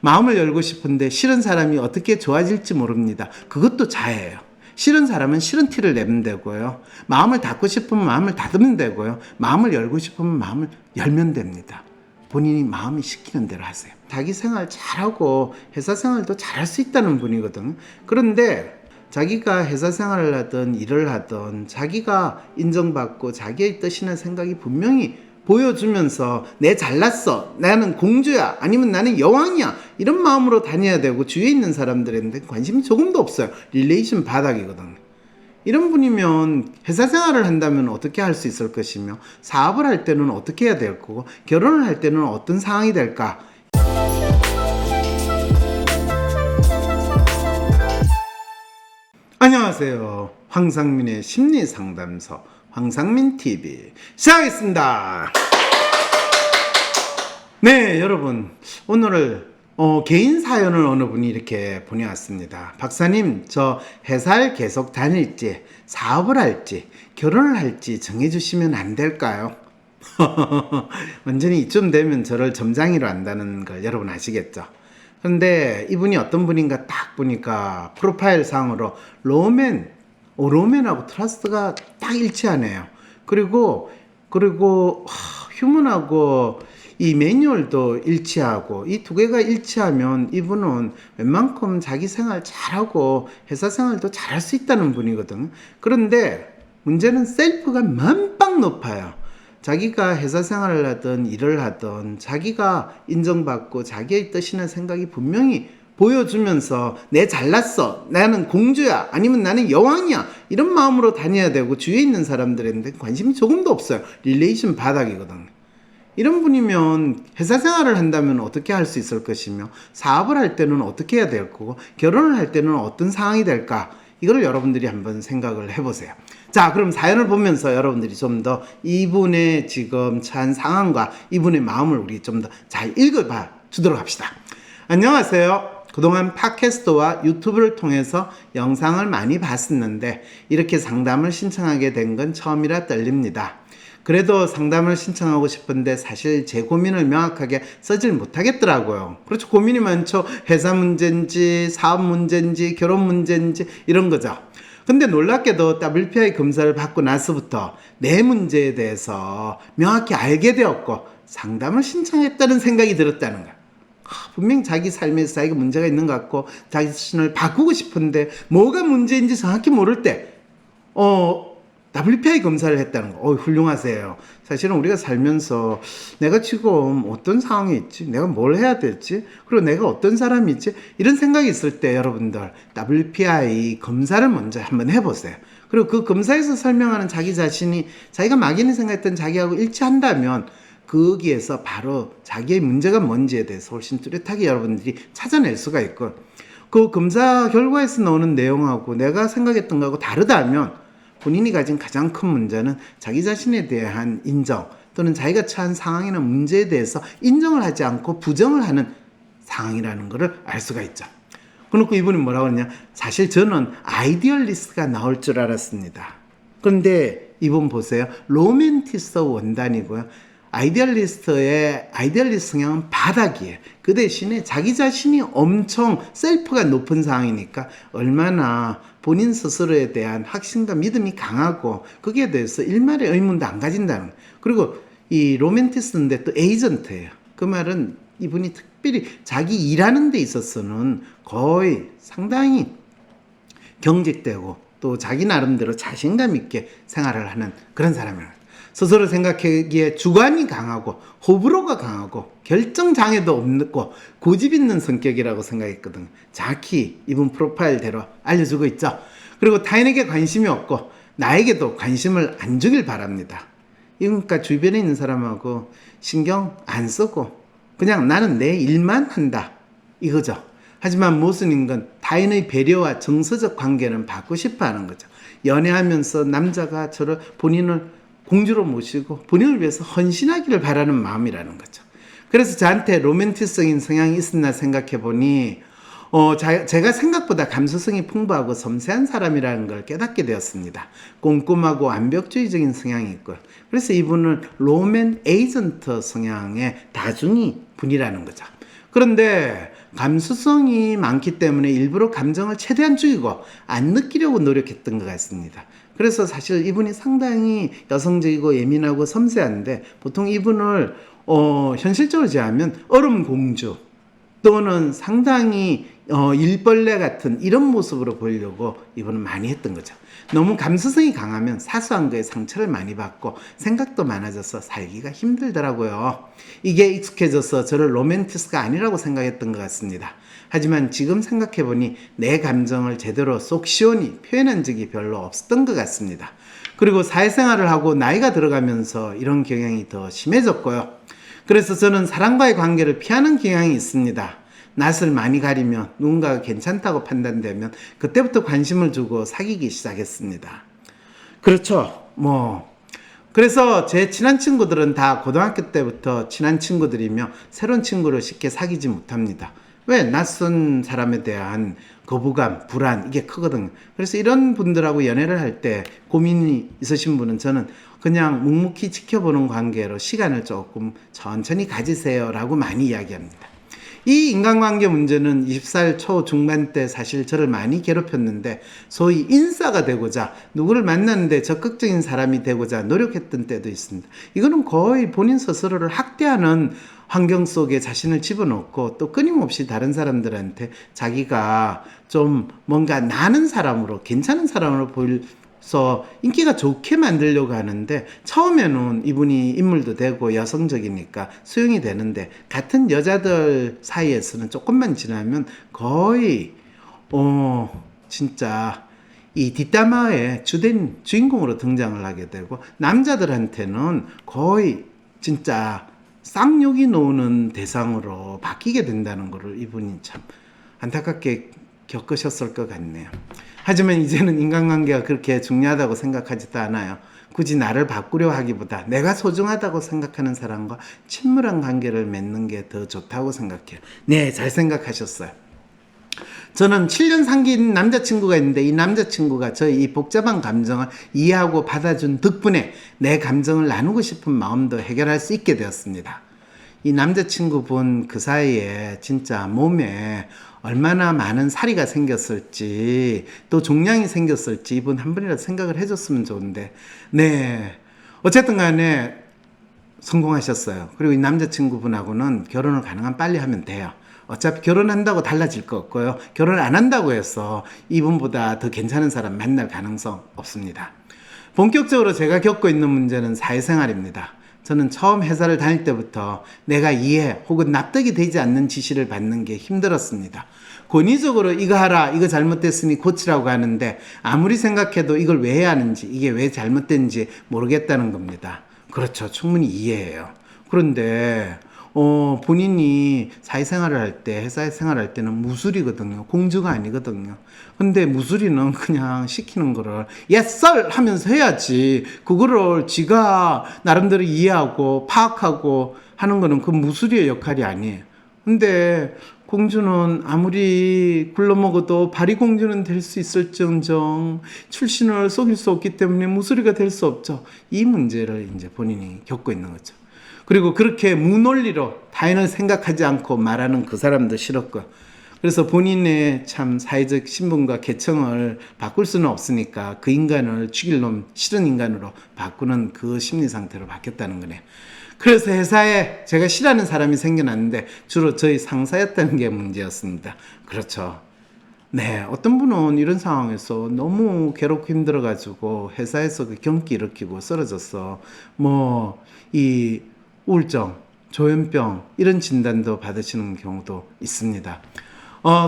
마음을 열고 싶은데 싫은 사람이 어떻게 좋아질지 모릅니다. 그것도 자해예요. 싫은 사람은 싫은 티를 내면 되고요. 마음을 닫고 싶으면 마음을 닫으면 되고요. 마음을 열고 싶으면 마음을 열면 됩니다. 본인이 마음이 시키는 대로 하세요. 자기 생활 잘하고 회사 생활도 잘할 수 있다는 분이거든. 그런데 자기가 회사 생활을 하든 일을 하든 자기가 인정받고 자기의 뜻이나 생각이 분명히 보여주면서 내 잘났어, 나는 공주야, 아니면 나는 여왕이야, 이런 마음으로 다녀야 되고, 주위에 있는 사람들한테 관심이 조금도 없어요. 릴레이션 바닥이거든. 이런 분이면 회사 생활을 한다면 어떻게 할 수 있을 것이며, 사업을 할 때는 어떻게 해야 될 거고, 결혼을 할 때는 어떤 상황이 될까. 안녕하세요. 황상민의 심리상담소 황상민TV 시작하겠습니다. 네, 여러분, 오늘 개인 사연을 어느 분이 이렇게 보내왔습니다. 박사님, 저 회사를 계속 다닐지 사업을 할지 결혼을 할지 정해주시면 안 될까요? 완전히 이쯤 되면 저를 점장이로 안다는 걸 여러분 아시겠죠? 근데 이분이 어떤 분인가 딱 보니까 프로파일 상으로 로맨하고 트러스트가 딱 일치하네요. 그리고 휴먼하고 이 매뉴얼도 일치하고, 이 두 개가 일치하면 이분은 웬만큼 자기 생활 잘하고 회사 생활도 잘할 수 있다는 분이거든. 그런데 문제는 셀프가 만빵 높아요. 자기가 회사 생활을 하든 일을 하든 자기가 인정받고 자기의 뜻이나 생각이 분명히 보여주면서 내 잘났어, 나는 공주야, 아니면 나는 여왕이야, 이런 마음으로 다녀야 되고, 주위에 있는 사람들한테 관심이 조금도 없어요. 릴레이션 바닥이거든. 이런 분이면 회사 생활을 한다면 어떻게 할 수 있을 것이며, 사업을 할 때는 어떻게 해야 될 거고, 결혼을 할 때는 어떤 상황이 될까, 이걸 여러분들이 한번 생각을 해보세요. 자, 그럼 사연을 보면서 여러분들이 좀 더 이분의 지금 처한 상황과 이분의 마음을 우리 좀 더 잘 읽어봐 주도록 합시다. 안녕하세요. 그동안 팟캐스트와 유튜브를 통해서 영상을 많이 봤었는데 이렇게 상담을 신청하게 된 건 처음이라 떨립니다. 그래도 상담을 신청하고 싶은데 사실 제 고민을 명확하게 쓰질 못하겠더라고요. 그렇죠. 고민이 많죠. 회사 문제인지 사업 문제인지 결혼 문제인지 이런 거죠. 근데 놀랍게도 WPI 검사를 받고 나서부터 내 문제에 대해서 명확히 알게 되었고 상담을 신청했다는 생각이 들었다는 거야. 분명 자기 삶에서 자기가 문제가 있는 것 같고 자기 자신을 바꾸고 싶은데 뭐가 문제인지 정확히 모를 때 WPI 검사를 했다는 거. 훌륭하세요. 사실은 우리가 살면서 내가 지금 어떤 상황에 있지? 내가 뭘 해야 될지? 그리고 내가 어떤 사람이지? 이런 생각이 있을 때 여러분들 WPI 검사를 먼저 한번 해보세요. 그리고 그 검사에서 설명하는 자기 자신이 자기가 막연히 생각했던 자기하고 일치한다면 거기에서 바로 자기의 문제가 뭔지에 대해서 훨씬 뚜렷하게 여러분들이 찾아낼 수가 있고, 그 검사 결과에서 나오는 내용하고 내가 생각했던 거하고 다르다면 본인이 가진 가장 큰 문제는 자기 자신에 대한 인정, 또는 자기가 처한 상황이나 문제에 대해서 인정을 하지 않고 부정을 하는 상황이라는 것을 알 수가 있죠. 그렇고 이분이 뭐라고 하느냐, 사실 저는 아이디얼리스트가 나올 줄 알았습니다. 그런데 이분 보세요. 로맨티스트 원단이고요. 아이디얼리스트 성향은 바닥이에요. 그 대신에 자기 자신이 엄청 셀프가 높은 상황이니까 얼마나 본인 스스로에 대한 확신과 믿음이 강하고 거기에 대해서 일말의 의문도 안 가진다는 거예요. 그리고 이 로맨티스트인데 또 에이전트예요. 그 말은 이분이 특별히 자기 일하는 데 있어서는 거의 상당히 경직되고 또 자기 나름대로 자신감 있게 생활을 하는 그런 사람이에요. 스스로 생각하기에 주관이 강하고 호불호가 강하고 결정장애도 없고 고집 있는 성격이라고 생각했거든. 정확히 이분 프로파일대로 알려주고 있죠. 그리고 타인에게 관심이 없고 나에게도 관심을 안 주길 바랍니다. 그러니까 주변에 있는 사람하고 신경 안 쓰고 그냥 나는 내 일만 한다 이거죠. 하지만 무슨 인간 타인의 배려와 정서적 관계는 받고 싶어 하는 거죠. 연애하면서 남자가 저를 본인을 공주로 모시고 본인을 위해서 헌신하기를 바라는 마음이라는 거죠. 그래서 저한테 로맨티스적인 성향이 있었나 생각해 보니 제가 생각보다 감수성이 풍부하고 섬세한 사람이라는 걸 깨닫게 되었습니다. 꼼꼼하고 완벽주의적인 성향이 있고요. 그래서 이분은 로맨 에이전트 성향의 다중이 분이라는 거죠. 그런데 감수성이 많기 때문에 일부러 감정을 최대한 죽이고 안 느끼려고 노력했던 것 같습니다. 그래서 사실 이분이 상당히 여성적이고 예민하고 섬세한데 보통 이분을 현실적으로 제하면 얼음 공주 또는 상당히 일벌레 같은 이런 모습으로 보이려고 이분은 많이 했던 거죠. 너무 감수성이 강하면 사소한 거에 상처를 많이 받고 생각도 많아져서 살기가 힘들더라고요. 이게 익숙해져서 저를 로맨티스트가 아니라고 생각했던 것 같습니다. 하지만 지금 생각해보니 내 감정을 제대로 속 시원히 표현한 적이 별로 없었던 것 같습니다. 그리고 사회생활을 하고 나이가 들어가면서 이런 경향이 더 심해졌고요. 그래서 저는 사람과의 관계를 피하는 경향이 있습니다. 낯을 많이 가리면 누군가가 괜찮다고 판단되면 그때부터 관심을 주고 사귀기 시작했습니다. 그렇죠. 그래서 제 친한 친구들은 다 고등학교 때부터 친한 친구들이며 새로운 친구를 쉽게 사귀지 못합니다. 왜? 낯선 사람에 대한 거부감, 불안 이게 크거든요. 그래서 이런 분들하고 연애를 할 때 고민이 있으신 분은 저는 그냥 묵묵히 지켜보는 관계로 시간을 조금 천천히 가지세요 라고 많이 이야기합니다. 이 인간관계 문제는 20살 초중반 때 사실 저를 많이 괴롭혔는데 소위 인싸가 되고자 누구를 만났는데 적극적인 사람이 되고자 노력했던 때도 있습니다. 이거는 거의 본인 스스로를 학대하는 환경 속에 자신을 집어넣고 또 끊임없이 다른 사람들한테 자기가 좀 뭔가 나는 사람으로 괜찮은 사람으로 보여서 인기가 좋게 만들려고 하는데 처음에는 이분이 인물도 되고 여성적이니까 수용이 되는데 같은 여자들 사이에서는 조금만 지나면 거의 진짜 이 뒷담화의 주된 주인공으로 등장을 하게 되고 남자들한테는 거의 진짜 쌍욕이 나오는 대상으로 바뀌게 된다는 것을 이분이 참 안타깝게 겪으셨을 것 같네요. 하지만 이제는 인간관계가 그렇게 중요하다고 생각하지도 않아요. 굳이 나를 바꾸려 하기보다 내가 소중하다고 생각하는 사람과 친밀한 관계를 맺는 게 더 좋다고 생각해요. 네, 잘 생각하셨어요. 저는 7년 사귄 남자친구가 있는데 이 남자친구가 저의 이 복잡한 감정을 이해하고 받아준 덕분에 내 감정을 나누고 싶은 마음도 해결할 수 있게 되었습니다. 이 남자친구분 그 사이에 진짜 몸에 얼마나 많은 살이가 생겼을지 또 종양이 생겼을지 이분 한 번이라도 생각을 해줬으면 좋은데 네, 어쨌든 간에 성공하셨어요. 그리고 이 남자친구분하고는 결혼을 가능한 빨리 하면 돼요. 어차피 결혼한다고 달라질 거 없고요. 결혼 안 한다고 해서 이분보다 더 괜찮은 사람 만날 가능성 없습니다. 본격적으로 제가 겪고 있는 문제는 사회생활입니다. 저는 처음 회사를 다닐 때부터 내가 이해 혹은 납득이 되지 않는 지시를 받는 게 힘들었습니다. 권위적으로 이거 하라, 이거 잘못됐으니 고치라고 하는데 아무리 생각해도 이걸 왜 해야 하는지, 이게 왜 잘못된지 모르겠다는 겁니다. 그렇죠. 충분히 이해해요. 그런데 본인이 사회생활을 할 때, 회사 생활을 할 때는 무술이거든요. 공주가 아니거든요. 근데 무술이는 그냥 시키는 거를 yes sir 하면서 해야지. 그거를 지가 나름대로 이해하고 파악하고 하는 거는 그 무술이의 역할이 아니에요. 근데 공주는 아무리 굴러먹어도 바리공주는 될 수 있을지언정 출신을 속일 수 없기 때문에 무술이가 될 수 없죠. 이 문제를 이제 본인이 겪고 있는 거죠. 그리고 그렇게 무논리로 타인을 생각하지 않고 말하는 그 사람도 싫었고요. 그래서 본인의 참 사회적 신분과 계층을 바꿀 수는 없으니까 그 인간을 죽일 놈 싫은 인간으로 바꾸는 그 심리 상태로 바뀌었다는 거네요. 그래서 회사에 제가 싫어하는 사람이 생겨났는데 주로 저희 상사였다는 게 문제였습니다. 그렇죠. 네, 어떤 분은 이런 상황에서 너무 괴롭고 힘들어가지고 회사에서 그 경기 일으키고 쓰러졌어. 이 우울증, 조현병 이런 진단도 받으시는 경우도 있습니다.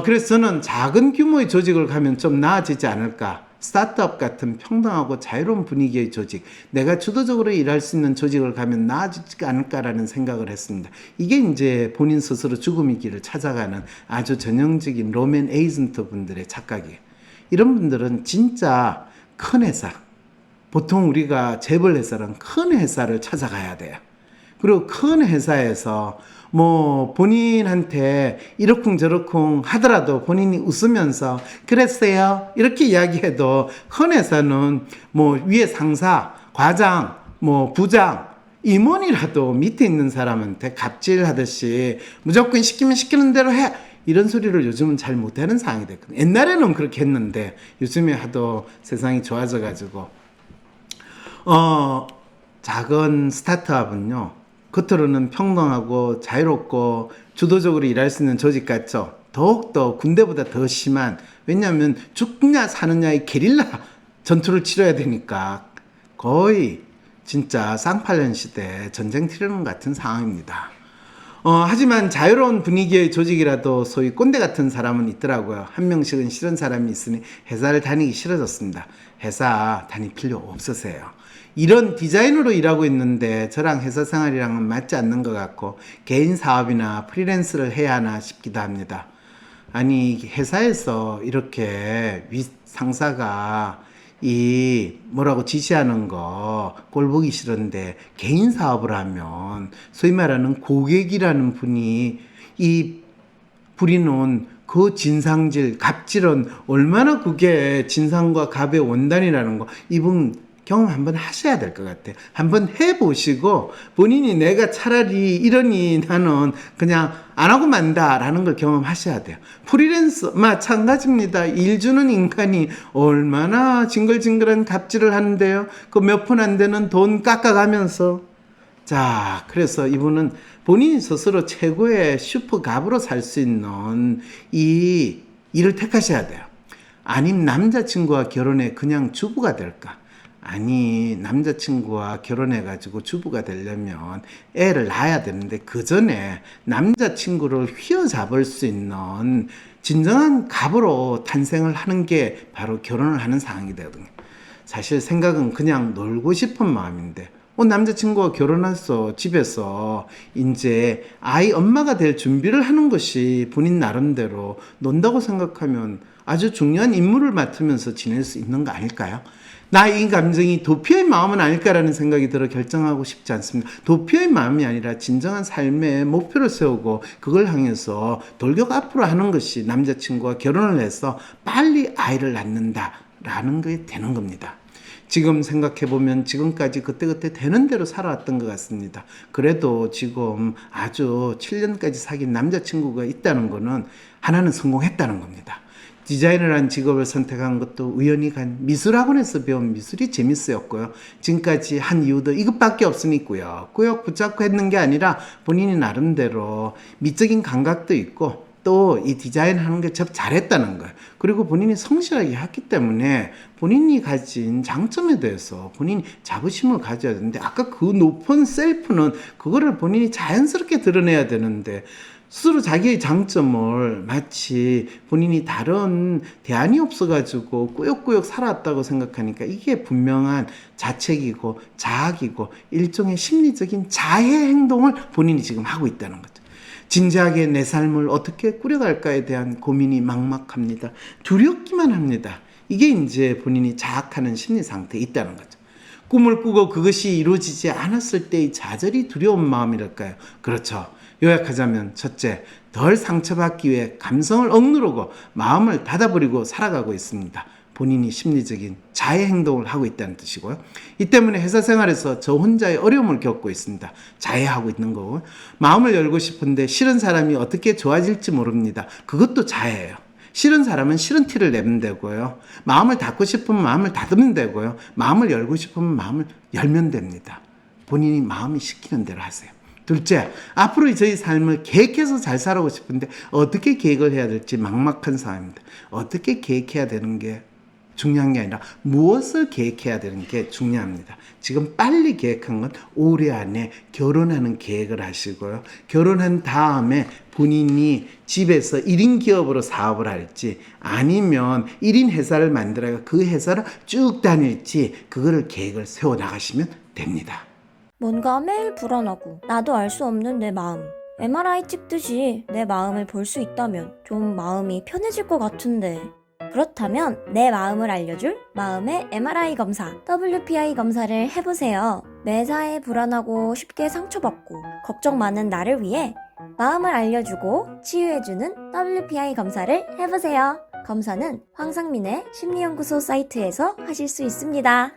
그래서 저는 작은 규모의 조직을 가면 좀 나아지지 않을까. 스타트업 같은 평등하고 자유로운 분위기의 조직, 내가 주도적으로 일할 수 있는 조직을 가면 나아지지 않을까라는 생각을 했습니다. 이게 이제 본인 스스로 죽음의 길을 찾아가는 아주 전형적인 로맨 에이전트 분들의 착각이에요. 이런 분들은 진짜 큰 회사, 보통 우리가 재벌 회사는 큰 회사를 찾아가야 돼요. 그리고 큰 회사에서 본인한테 이러쿵저러쿵 하더라도 본인이 웃으면서 그랬어요 이렇게 이야기해도 큰 회사는 위에 상사, 과장, 부장, 임원이라도 밑에 있는 사람한테 갑질하듯이 무조건 시키면 시키는 대로 해 이런 소리를 요즘은 잘 못하는 상황이 됐거든요. 옛날에는 그렇게 했는데 요즘에 하도 세상이 좋아져가지고 작은 스타트업은요, 겉으로는 평등하고 자유롭고 주도적으로 일할 수 있는 조직 같죠. 더욱더 군대보다 더 심한, 왜냐하면 죽냐 사느냐의 게릴라 전투를 치러야 되니까 거의 진짜 쌍팔년 시대 전쟁 치르는 같은 상황입니다. 하지만 자유로운 분위기의 조직이라도 소위 꼰대 같은 사람은 있더라고요. 한 명씩은 싫은 사람이 있으니 회사를 다니기 싫어졌습니다. 회사 다닐 필요 없으세요. 이런 디자인으로 일하고 있는데 저랑 회사 생활이랑은 맞지 않는 것 같고 개인 사업이나 프리랜서를 해야 하나 싶기도 합니다. 아니, 회사에서 이렇게 상사가 이 뭐라고 지시하는 거 꼴 보기 싫은데 개인 사업을 하면 소위 말하는 고객이라는 분이 이 부리는 그 진상질, 갑질은 얼마나 그게 진상과 갑의 원단이라는 거 이분 경험 한번 하셔야 될 것 같아요. 한번 해보시고 본인이 내가 차라리 이러니 나는 그냥 안 하고 만다라는 걸 경험하셔야 돼요. 프리랜서 마찬가지입니다. 일 주는 인간이 얼마나 징글징글한 갑질을 하는데요. 그 몇 푼 안 되는 돈 깎아가면서 자, 그래서 이분은 본인이 스스로 최고의 슈퍼갑으로 살 수 있는 이 일을 택하셔야 돼요. 아님 남자친구와 결혼해 그냥 주부가 될까? 아니, 남자친구와 결혼해가지고 주부가 되려면 애를 낳아야 되는데 그 전에 남자친구를 휘어잡을 수 있는 진정한 갑으로 탄생을 하는 게 바로 결혼을 하는 상황이 되거든요. 사실 생각은 그냥 놀고 싶은 마음인데 남자친구와 결혼해서 집에서 이제 아이 엄마가 될 준비를 하는 것이 본인 나름대로 논다고 생각하면 아주 중요한 임무를 맡으면서 지낼 수 있는 거 아닐까요? 나의 이 감정이 도피어의 마음은 아닐까라는 생각이 들어 결정하고 싶지 않습니다. 도피어의 마음이 아니라 진정한 삶의 목표를 세우고 그걸 향해서 돌격 앞으로 하는 것이 남자친구와 결혼을 해서 빨리 아이를 낳는다라는 게 되는 겁니다. 지금 생각해보면 지금까지 그때그때 되는 대로 살아왔던 것 같습니다. 그래도 지금 아주 7년까지 사귄 남자친구가 있다는 거는 하나는 성공했다는 겁니다. 디자이너라는 직업을 선택한 것도 우연히 간 미술학원에서 배운 미술이 재밌었고요. 지금까지 한 이유도 이것밖에 없으니까요. 꾸역 붙잡고 했는 게 아니라 본인이 나름대로 미적인 감각도 있고 또 이 디자인 하는 게 참 잘했다는 거예요. 그리고 본인이 성실하게 했기 때문에 본인이 가진 장점에 대해서 본인이 자부심을 가져야 되는데 아까 그 높은 셀프는 그거를 본인이 자연스럽게 드러내야 되는데 스스로 자기의 장점을 마치 본인이 다른 대안이 없어가지고 꾸역꾸역 살아왔다고 생각하니까 이게 분명한 자책이고 자학이고 일종의 심리적인 자해 행동을 본인이 지금 하고 있다는 거죠. 진지하게 내 삶을 어떻게 꾸려갈까에 대한 고민이 막막합니다. 두렵기만 합니다. 이게 이제 본인이 자학하는 심리 상태에 있다는 거죠. 꿈을 꾸고 그것이 이루어지지 않았을 때의 좌절이 두려운 마음이랄까요? 그렇죠. 요약하자면 첫째, 덜 상처받기 위해 감성을 억누르고 마음을 닫아버리고 살아가고 있습니다. 본인이 심리적인 자해 행동을 하고 있다는 뜻이고요. 이 때문에 회사 생활에서 저 혼자의 어려움을 겪고 있습니다. 자해하고 있는 거고, 마음을 열고 싶은데 싫은 사람이 어떻게 좋아질지 모릅니다. 그것도 자해예요. 싫은 사람은 싫은 티를 내면 되고요. 마음을 닫고 싶으면 마음을 닫으면 되고요. 마음을 열고 싶으면 마음을 열면 됩니다. 본인이 마음이 시키는 대로 하세요. 둘째, 앞으로 저희 삶을 계획해서 잘 살아가고 싶은데 어떻게 계획을 해야 될지 막막한 상황입니다. 어떻게 계획해야 되는 게 중요한 게 아니라 무엇을 계획해야 되는 게 중요합니다. 지금 빨리 계획한 건 올해 안에 결혼하는 계획을 하시고요. 결혼한 다음에 본인이 집에서 1인 기업으로 사업을 할지 아니면 1인 회사를 만들어서 그 회사를 쭉 다닐지 그거를 계획을 세워 나가시면 됩니다. 뭔가 매일 불안하고 나도 알 수 없는 내 마음. MRI 찍듯이 내 마음을 볼 수 있다면 좀 마음이 편해질 것 같은데. 그렇다면 내 마음을 알려줄 마음의 MRI 검사, WPI 검사를 해보세요. 매사에 불안하고 쉽게 상처받고 걱정 많은 나를 위해 마음을 알려주고 치유해주는 WPI 검사를 해보세요. 검사는 황상민의 심리연구소 사이트에서 하실 수 있습니다.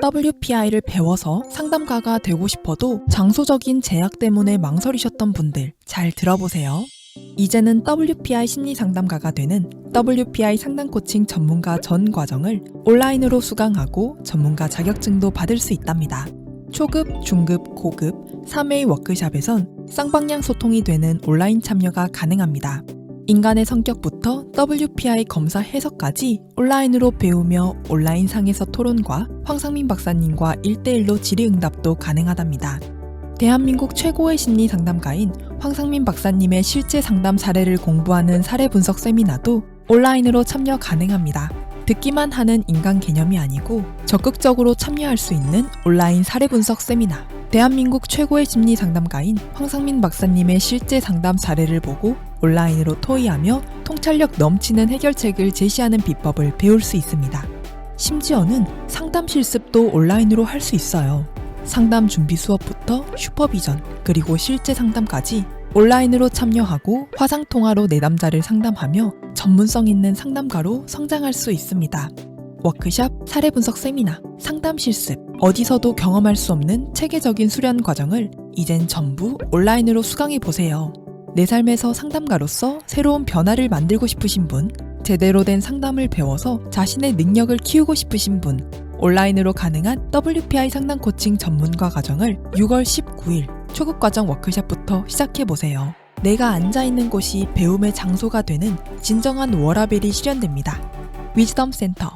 WPI를 배워서 상담가가 되고 싶어도 장소적인 제약 때문에 망설이셨던 분들 잘 들어보세요. 이제는 WPI 심리상담가가 되는 WPI 상담 코칭 전문가 전 과정을 온라인으로 수강하고 전문가 자격증도 받을 수 있답니다. 초급, 중급, 고급 3회 워크샵에선 쌍방향 소통이 되는 온라인 참여가 가능합니다. 인간의 성격부터 WPI 검사 해석까지 온라인으로 배우며 온라인상에서 토론과 황상민 박사님과 1대1로 질의응답도 가능하답니다. 대한민국 최고의 심리 상담가인 황상민 박사님의 실제 상담 사례를 공부하는 사례 분석 세미나도 온라인으로 참여 가능합니다. 듣기만 하는 인간 개념이 아니고 적극적으로 참여할 수 있는 온라인 사례 분석 세미나. 대한민국 최고의 심리 상담가인 황상민 박사님의 실제 상담 사례를 보고 온라인으로 토의하며 통찰력 넘치는 해결책을 제시하는 비법을 배울 수 있습니다. 심지어는 상담 실습도 온라인으로 할 수 있어요. 상담 준비 수업부터 슈퍼비전, 그리고 실제 상담까지 온라인으로 참여하고 화상통화로 내담자를 상담하며 전문성 있는 상담가로 성장할 수 있습니다. 워크샵, 사례 분석 세미나, 상담 실습, 어디서도 경험할 수 없는 체계적인 수련 과정을 이젠 전부 온라인으로 수강해보세요. 내 삶에서 상담가로서 새로운 변화를 만들고 싶으신 분, 제대로 된 상담을 배워서 자신의 능력을 키우고 싶으신 분, 온라인으로 가능한 WPI 상담 코칭 전문가 과정을 6월 19일 초급 과정 워크샵부터 시작해보세요. 내가 앉아있는 곳이 배움의 장소가 되는 진정한 워라밸이 실현됩니다. 위즈덤 센터